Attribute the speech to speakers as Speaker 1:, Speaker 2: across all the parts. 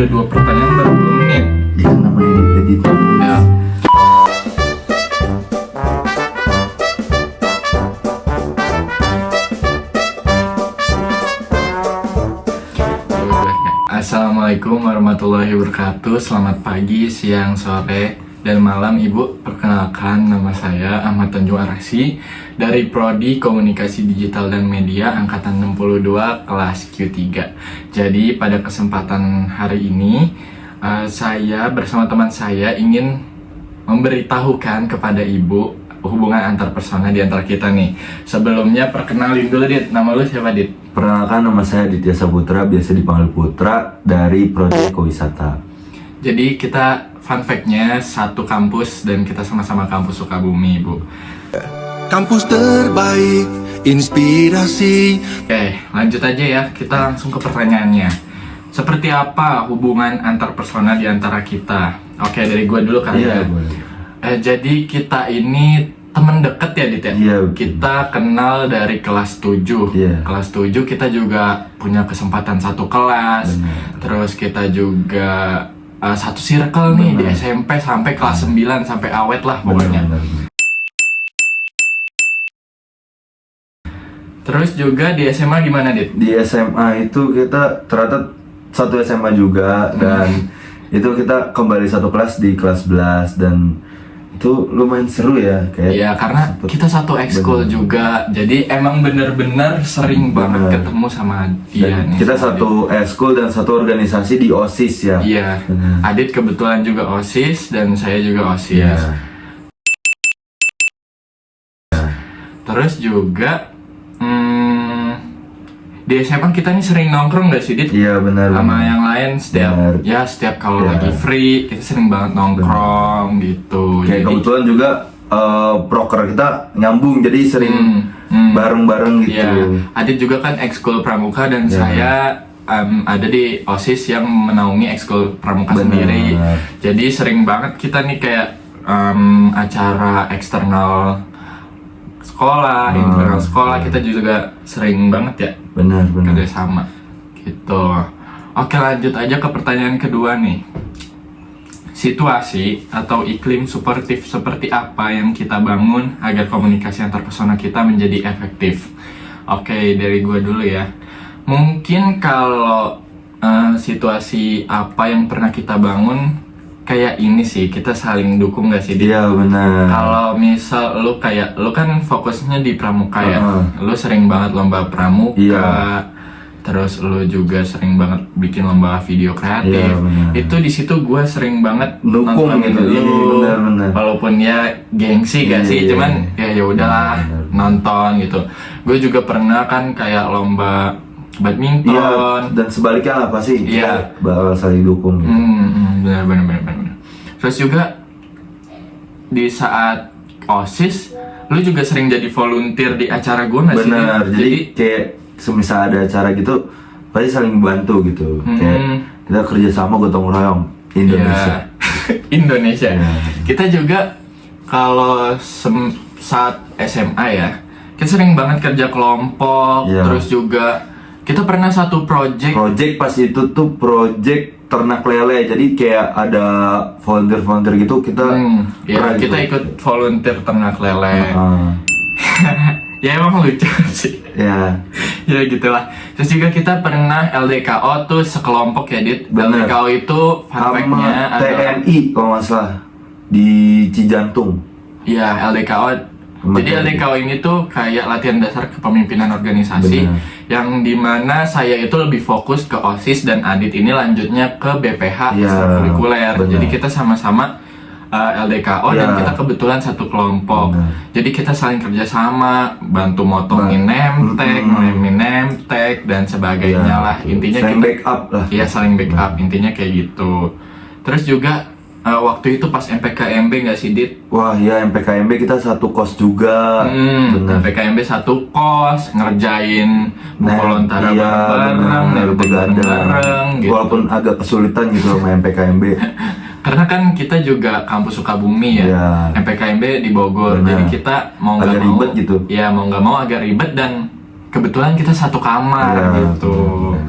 Speaker 1: udah 2 pertanyaan baru 2 menit.
Speaker 2: Ya namanya edit.
Speaker 1: Ya. Assalamualaikum warahmatullahi wabarakatuh. Selamat pagi, siang, sore, dan malam Ibu. Perkenalkan, nama saya Ahmad Tanjung Arasi dari Prodi Komunikasi Digital dan Media Angkatan 62 kelas Q3. Jadi pada kesempatan hari ini saya bersama teman saya ingin memberitahukan kepada Ibu hubungan antar persona di antara kita nih. Sebelumnya perkenalin dulu, Dit. Nama lu siapa, Dit?
Speaker 2: Perkenalkan, nama saya Ditya Saputra, biasa dipanggil Putra, dari Prodi Ekowisata.
Speaker 1: Jadi kita fun fact-nya satu kampus dan kita sama-sama kampus Sukabumi, Bu.
Speaker 3: Kampus terbaik, inspirasi.
Speaker 1: Oke, lanjut aja ya. Kita langsung ke pertanyaannya. Seperti apa hubungan antar persona di antara kita? Oke, dari gua dulu kali ya.
Speaker 2: Boleh.
Speaker 1: Jadi kita ini teman deket ya, Dit ya?
Speaker 2: Iya, betul.
Speaker 1: Kita kenal dari kelas 7.
Speaker 2: Iya.
Speaker 1: Kelas 7 kita juga punya kesempatan satu kelas.
Speaker 2: Benar.
Speaker 1: Terus kita juga satu circle nih di
Speaker 2: Benar.
Speaker 1: SMP sampai kelas 9 sampai awet lah pokoknya.
Speaker 2: Benar.
Speaker 1: Terus juga di SMA gimana, Dit?
Speaker 2: Di SMA itu kita ternyata satu SMA juga, dan itu kita kembali satu kelas di kelas 11, dan itu lumayan seru ya, kayak
Speaker 1: Iya, karena kita satu ekskul
Speaker 2: Benar.
Speaker 1: juga. Jadi emang bener-bener sering banget
Speaker 2: Benar.
Speaker 1: ketemu sama dia
Speaker 2: dan
Speaker 1: nih.
Speaker 2: kita
Speaker 1: sama
Speaker 2: satu ekskul dan satu organisasi di OSIS ya.
Speaker 1: Dit. Iya.
Speaker 2: Benar.
Speaker 1: Adit kebetulan juga OSIS dan saya juga OSIS.
Speaker 2: Iya.
Speaker 1: Terus juga di SMA kita nih sering nongkrong gak sih, Dit?
Speaker 2: Iya, benar.
Speaker 1: Sama
Speaker 2: benar.
Speaker 1: yang lain
Speaker 2: Benar.
Speaker 1: setiap kalau
Speaker 2: Iya.
Speaker 1: lagi free kita sering banget nongkrong gitu.
Speaker 2: Kayak kebetulan juga proker kita nyambung, jadi sering
Speaker 1: Hmm.
Speaker 2: bareng-bareng gitu.
Speaker 1: Iya, Adit juga kan ekskul pramuka dan
Speaker 2: Iya.
Speaker 1: saya ada di OSIS yang menaungi ekskul pramuka
Speaker 2: Benar.
Speaker 1: sendiri. Jadi sering banget kita nih kayak acara eksternal sekolah, internal sekolah kita juga sering banget ya
Speaker 2: Benar.
Speaker 1: kerja sama gitu. Oke, lanjut aja ke pertanyaan kedua nih. Situasi atau iklim suportif seperti apa yang kita bangun agar komunikasi antar persona kita menjadi efektif? Oke, dari gua dulu ya. Mungkin kalau situasi apa yang pernah kita bangun kayak ini sih, kita saling dukung gak sih? Dit?
Speaker 2: Iya, benar.
Speaker 1: Kalau misal lu kan fokusnya di pramuka ya, lu sering banget lomba pramuka,
Speaker 2: Iya.
Speaker 1: terus lu juga sering banget bikin lomba video kreatif.
Speaker 2: Iya, benar.
Speaker 1: Itu di situ gue sering banget
Speaker 2: Dukung
Speaker 1: nontonin
Speaker 2: gitu. Iya, benar.
Speaker 1: walaupun ya gengsi gak
Speaker 2: Iya,
Speaker 1: sih,
Speaker 2: iya,
Speaker 1: cuman
Speaker 2: iya.
Speaker 1: ya udahlah
Speaker 2: Benar.
Speaker 1: nonton gitu. Gue juga pernah kan kayak lomba badminton.
Speaker 2: Iya, dan sebaliknya lah pasti.
Speaker 1: Iya.
Speaker 2: Kita bakal saling dukung gitu.
Speaker 1: Benar. Terus juga di saat OSIS, lu juga sering jadi volunteer di acara gue nggak sih?
Speaker 2: Benar.
Speaker 1: Dit?
Speaker 2: Jadi kayak semisal ada acara gitu, pasti saling bantu gitu. Kayak kita kerja sama gotong royong Indonesia.
Speaker 1: Ya, Indonesia.
Speaker 2: Iya.
Speaker 1: Kita juga kalau saat SMA ya, kita sering banget kerja kelompok.
Speaker 2: Iya.
Speaker 1: Terus juga kita pernah satu project.
Speaker 2: Project pas itu tuh project ternak lele, jadi kayak ada volunteer gitu, kita
Speaker 1: Ya,
Speaker 2: pernah
Speaker 1: kita
Speaker 2: gitu.
Speaker 1: ikut volunteer ternak lele. Ya emang lucu sih.
Speaker 2: Ya,
Speaker 1: Ya gitulah. Terus juga kita pernah LDKO tuh sekelompok ya, Dit.
Speaker 2: Bener.
Speaker 1: LDKO itu fun fact-nya
Speaker 2: sama
Speaker 1: adalah
Speaker 2: TNI kalau nggak salah di Cijantung.
Speaker 1: ya LDKO.
Speaker 2: Sama
Speaker 1: Jadi
Speaker 2: TNI.
Speaker 1: LDKO ini tuh kayak latihan dasar kepemimpinan organisasi.
Speaker 2: Bener.
Speaker 1: Yang dimana saya itu lebih fokus ke OSIS dan Adit ini lanjutnya ke BPH
Speaker 2: Iya,
Speaker 1: ekstrakurikuler.
Speaker 2: bener.
Speaker 1: Jadi kita sama-sama LDKO dan
Speaker 2: Iya.
Speaker 1: kita kebetulan satu kelompok.
Speaker 2: Bener.
Speaker 1: Jadi kita saling kerja sama, bantu motongin nemtek, ngelemin nemtek dan sebagainya
Speaker 2: Iya.
Speaker 1: lah. Intinya
Speaker 2: saling
Speaker 1: kita
Speaker 2: backup lah.
Speaker 1: iya saling backup, intinya kayak gitu. Terus juga waktu itu pas MPKMB nggak sih, Dit?
Speaker 2: Wah ya, MPKMB kita satu kos juga. Bener.
Speaker 1: MPKMB satu kos, ngerjain buku lontara
Speaker 2: iya,
Speaker 1: bareng-bareng,
Speaker 2: bener,
Speaker 1: nemtek
Speaker 2: begadang.
Speaker 1: bareng-bareng gitu.
Speaker 2: Walaupun agak kesulitan gitu sama MPKMB.
Speaker 1: Karena kan kita juga kampus Sukabumi ya,
Speaker 2: Iya.
Speaker 1: MPKMB di Bogor,
Speaker 2: Benar.
Speaker 1: jadi kita mau nggak
Speaker 2: Agak
Speaker 1: mau,
Speaker 2: ribet gitu.
Speaker 1: ya mau nggak mau agak ribet dan kebetulan kita satu kamar
Speaker 2: Iya,
Speaker 1: gitu.
Speaker 2: benar.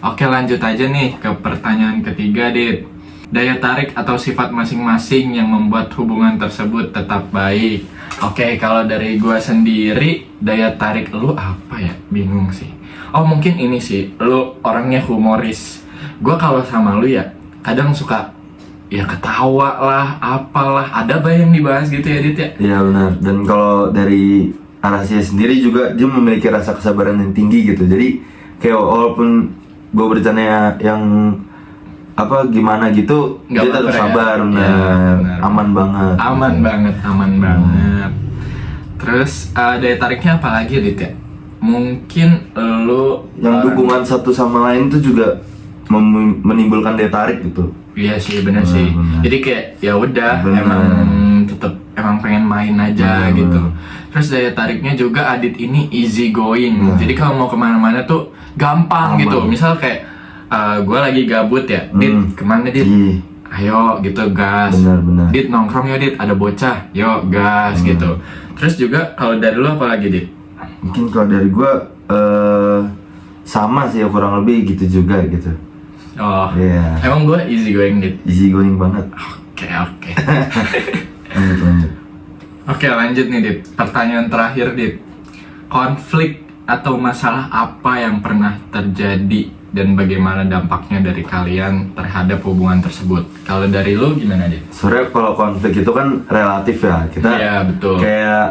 Speaker 1: Oke, lanjut aja nih ke pertanyaan ketiga, Dit. Daya tarik atau sifat masing-masing yang membuat hubungan tersebut tetap baik. Oke, kalau dari gua sendiri, daya tarik lu apa ya? Bingung sih. Oh, mungkin ini sih, lu orangnya humoris. Gua kalau sama lu ya, kadang suka ya ketawa lah, apalah, ada apa yang dibahas gitu ya, Dit ya?
Speaker 2: Iya benar. Dan kalau dari Arasia sendiri juga dia memiliki rasa kesabaran yang tinggi gitu. Jadi kayak walaupun gue bercanda yang apa gimana gitu,
Speaker 1: Nggak
Speaker 2: dia tetap
Speaker 1: baper ya?
Speaker 2: sabar,
Speaker 1: Iya,
Speaker 2: benar.
Speaker 1: benar.
Speaker 2: Aman banget.
Speaker 1: Aman banget, aman banget. Terus daya tariknya apa lagi, Dit ya? Mungkin lu
Speaker 2: Yang dukungan satu sama lain tuh juga menimbulkan daya tarik gitu.
Speaker 1: Iya sih, bener sih.
Speaker 2: Benar.
Speaker 1: Jadi kayak ya udah,
Speaker 2: Benar.
Speaker 1: emang pengen main aja
Speaker 2: Benar.
Speaker 1: gitu. Terus daya tariknya juga Adit ini easy going.
Speaker 2: Nah.
Speaker 1: Jadi kalau mau kemana-mana tuh gampang gitu. Misal kayak gue lagi gabut ya, Dit kemana Dit?
Speaker 2: Iya.
Speaker 1: Ayo gitu, gas.
Speaker 2: Benar.
Speaker 1: Dit nongkrong yuk Dit, ada bocah, yuk gas gitu. Terus juga kalau dari lu apa lagi, Dit?
Speaker 2: Mungkin kalau dari gue sama sih ya, kurang lebih gitu juga gitu.
Speaker 1: Oh,
Speaker 2: Iya.
Speaker 1: emang gue easy going, Dit.
Speaker 2: Easy going banget.
Speaker 1: Oke.
Speaker 2: Lanjut.
Speaker 1: Oke, lanjut nih, Dit. Pertanyaan terakhir, Dit. Konflik atau masalah apa yang pernah terjadi dan bagaimana dampaknya dari kalian terhadap hubungan tersebut? Kalau dari lu gimana, Dit?
Speaker 2: Sebenarnya kalau konflik itu kan relatif ya. Kita
Speaker 1: Iya, betul.
Speaker 2: kayak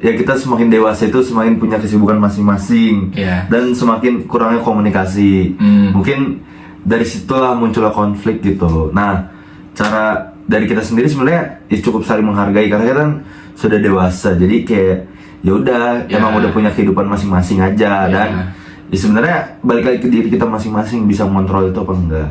Speaker 2: ya kita semakin dewasa itu semakin punya kesibukan masing-masing.
Speaker 1: Iya.
Speaker 2: Dan semakin kurangnya komunikasi. Mungkin dari situlah munculnya konflik gitu. Nah, cara dari kita sendiri sebenarnya ya cukup saling menghargai karena kita kan sudah dewasa. Jadi kayak ya udah,
Speaker 1: Ya.
Speaker 2: emang udah punya kehidupan masing-masing aja.
Speaker 1: Ya.
Speaker 2: Dan ya sebenarnya balik lagi ke diri kita masing-masing, bisa mengontrol itu apa enggak.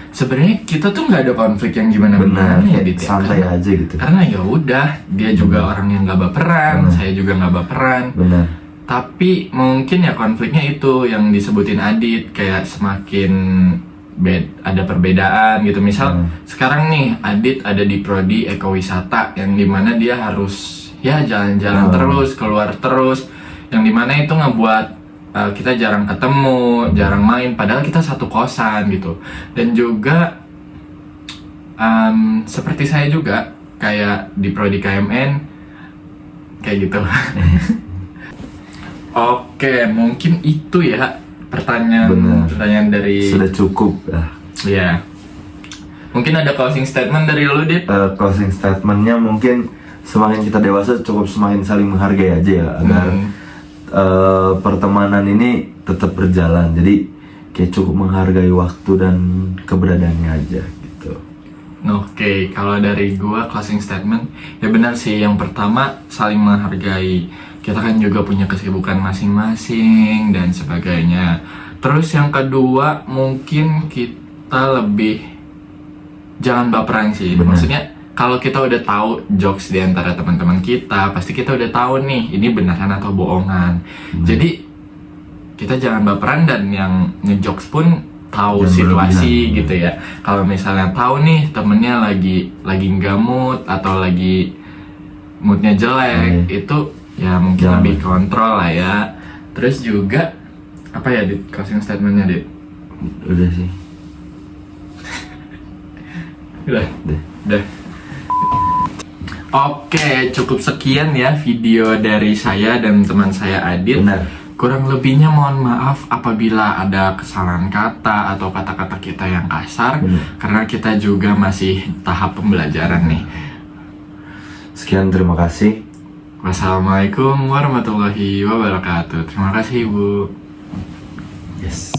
Speaker 1: Sebenarnya kita tuh nggak ada konflik yang
Speaker 2: Benar,
Speaker 1: gimana-gimana ya, Dit. Ya.
Speaker 2: santai aja gitu.
Speaker 1: Karena ya udah, dia juga orang yang nggak baperan, saya juga nggak baperan.
Speaker 2: Benar.
Speaker 1: Tapi mungkin ya konfliknya itu yang disebutin Adit, kayak semakin ada perbedaan gitu. Misal sekarang nih Adit ada di prodi ekowisata yang dimana dia harus ya jalan-jalan terus, keluar terus, yang dimana itu ngebuat kita jarang ketemu, jarang main, padahal kita satu kosan gitu. Dan juga seperti saya juga kayak di prodi KMN kayak gitu. Oke, mungkin itu ya
Speaker 2: Benar.
Speaker 1: pertanyaan dari
Speaker 2: Sudah cukup ya.
Speaker 1: ya. Mungkin ada closing statement dari lu, Dit?
Speaker 2: Closing statementnya mungkin semakin kita dewasa cukup semakin saling menghargai aja ya, agar pertemanan ini tetap berjalan. Jadi kayak cukup menghargai waktu dan keberadaannya aja gitu.
Speaker 1: Oke, kalau dari gua closing statement ya benar sih, yang pertama saling menghargai. Kita kan juga punya kesibukan masing-masing dan sebagainya. Terus yang kedua mungkin kita lebih jangan baperan sih.
Speaker 2: Benar.
Speaker 1: Maksudnya kalau kita udah tahu jokes di antara teman-teman kita, pasti kita udah tahu nih ini beneran atau bohongan. Jadi kita jangan baperan, dan yang ngejokes pun tahu
Speaker 2: Jangan
Speaker 1: situasi
Speaker 2: berlebihan.
Speaker 1: gitu ya. Kalau misalnya tahu nih temennya lagi nggak mood atau lagi moodnya jelek, itu ya mungkin
Speaker 2: Jangan.
Speaker 1: lebih kontrol lah ya. Terus juga apa ya, Dit, closing statementnya, Dit?
Speaker 2: Udah sih.
Speaker 1: Udah. Oke, cukup sekian ya video dari saya dan teman saya Adit.
Speaker 2: Benar.
Speaker 1: Kurang lebihnya mohon maaf apabila ada kesalahan kata atau kata-kata kita yang kasar. Karena kita juga masih tahap pembelajaran nih.
Speaker 2: Sekian, terima kasih.
Speaker 1: Wassalamualaikum warahmatullahi wabarakatuh. Terima kasih, Bu.
Speaker 2: Yes.